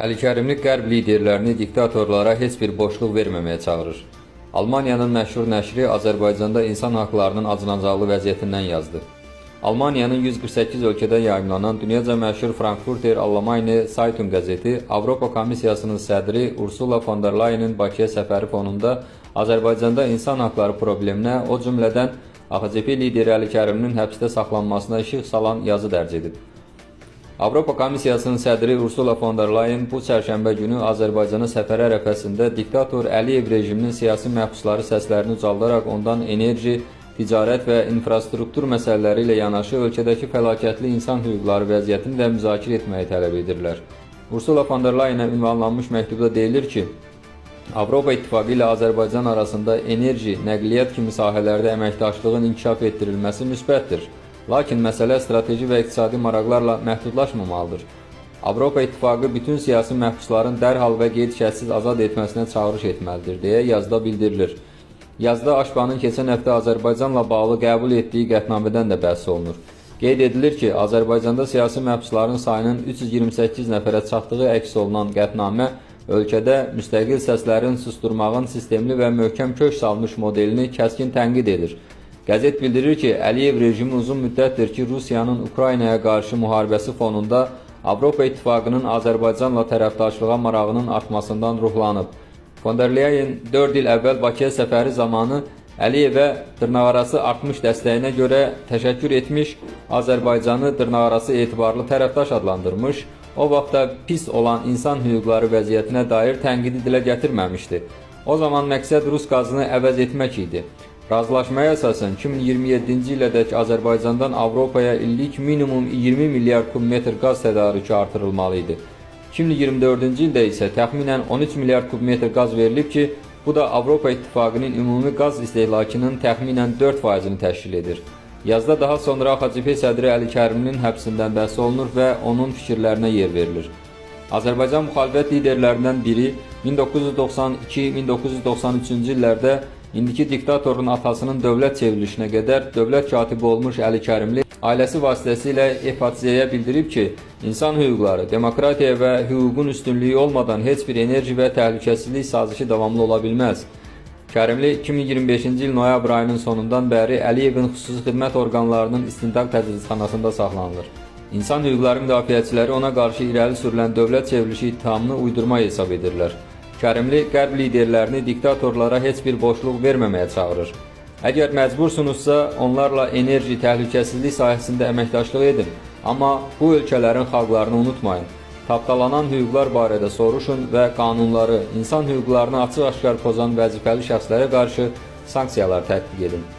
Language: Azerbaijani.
Əli Kərimli Qərb liderlərini diktatorlara heç bir boşluq verməməyə çağırır. Almaniyanın məşhur nəşri Azərbaycanda insan haqlarının acınacaqlı vəziyyətindən yazdı. Almaniyanın 148 ölkədə yayımlanan dünyaca məşhur Frankfurter Allgemeine Zeitung qəzeti Avropa Komissiyasının sədri Ursula von der Leyenin Bakıya səfəri fonunda Azərbaycanda insan haqları probleminə, o cümlədən AXCP lideri Əli Kərimlinin həbsdə saxlanmasına işıq salan yazı dərc edib. Avropa Komissiyasının sədri Ursula von der Leyen bu çərşənbə günü Azərbaycana səfəri ərəfəsində diktator Əliyev rejiminin siyasi məhbusları səslərini ucaldaraq ondan enerji, ticarət və infrastruktur məsələləri ilə yanaşı ölkədəki fəlakətli insan hüquqları vəziyyətini də müzakirə etməyi tələb edirlər. Ursula von der Leyenə ünvanlanmış məktubda deyilir ki, Avropa İttifaqı ilə Azərbaycan arasında enerji, nəqliyyat kimi sahələrdə əməkdaşlığın inkişaf etdirilməsi müsbətdir. Lakin məsələ strateji və iqtisadi maraqlarla məhdudlaşmamalıdır. Avropa İttifaqı bütün siyasi məhbusların dərhal və qeyd-şərtsiz azad etməsinə çağırış etməlidir, deyə yazıda bildirilir. Yazıda Aşbanın keçən həftə Azərbaycanla bağlı qəbul etdiyi qətnamədən də bəhs olunur. Qeyd edilir ki, Azərbaycanda siyasi məhbusların sayının 328 nəfərə çatdığı əks olunan qətnamə ölkədə müstəqil səslərin susturmağın sistemli və möhkəm kök salmış modelini kəskin tənqid edir. Qəzet bildirir ki, Əliyev rejimi uzun müddətdir ki, Rusiyanın Ukraynaya qarşı müharibəsi fonunda Avropa İttifaqının Azərbaycanla tərəfdaşlığa marağının artmasından ruhlanıb. Von der Leyen 4 il əvvəl Bakıya səfəri zamanı Əliyevə dırnaqarası artmış dəstəyinə görə təşəkkür etmiş, Azərbaycanı dırnaqarası etibarlı tərəfdaş adlandırmış, o vaxtda pis olan insan hüquqları vəziyyətinə dair tənqidi dilə gətirməmişdi. O zaman məqsəd Rus qazını əvəz etmək idi. Razılaşmaya əsasən 2027-ci ilədək Azərbaycandan Avropaya illik minimum 20 milyard kubmetr qaz tədarükü artırılmalı idi. 2024-cü ildə isə təxminən 13 milyard kubmetr qaz verilib ki, bu da Avropa İttifaqının ümumi qaz istehlakının təxminən 4%-ni təşkil edir. Yazda daha sonra AXCP sədri Əli Kərimlinin həbsindən bəhs olunur və onun fikirlərinə yer verilir. Azərbaycan müxalifət liderlərindən biri 1992-1993-cü illərdə indiki diktatorun atasının dövlət çevrilişinə qədər dövlət katibi olmuş Əli Kərimli ailəsi vasitəsilə EFATZ-yə bildirib ki, insan hüquqları, demokratiya və hüququn üstünlüyü olmadan heç bir enerji və təhlükəsizlik sazişi davamlı ola bilməz. Kərimli 2025-ci il noyabr ayının sonundan bəri Əliyevin xüsusi xidmət orqanlarının istintaq təcridxanasında saxlanılır. İnsan hüquqları müdafiəçiləri ona qarşı irəli sürülən dövlət çevrilişi ittihamını uydurma hesab edirlər. Kərimli Qərb liderlərini diktatorlara heç bir boşluq verməməyə çağırır. Əgər məcbursunuzsa, onlarla enerji, təhlükəsizlik sahəsində əməkdaşlıq edin. Amma bu ölkələrin xalqlarını unutmayın. Tapdalanan hüquqlar barədə soruşun və qanunları, insan hüquqlarını açıq-aşkar pozan vəzifəli şəxslərə qarşı sanksiyalar tətbiq edin.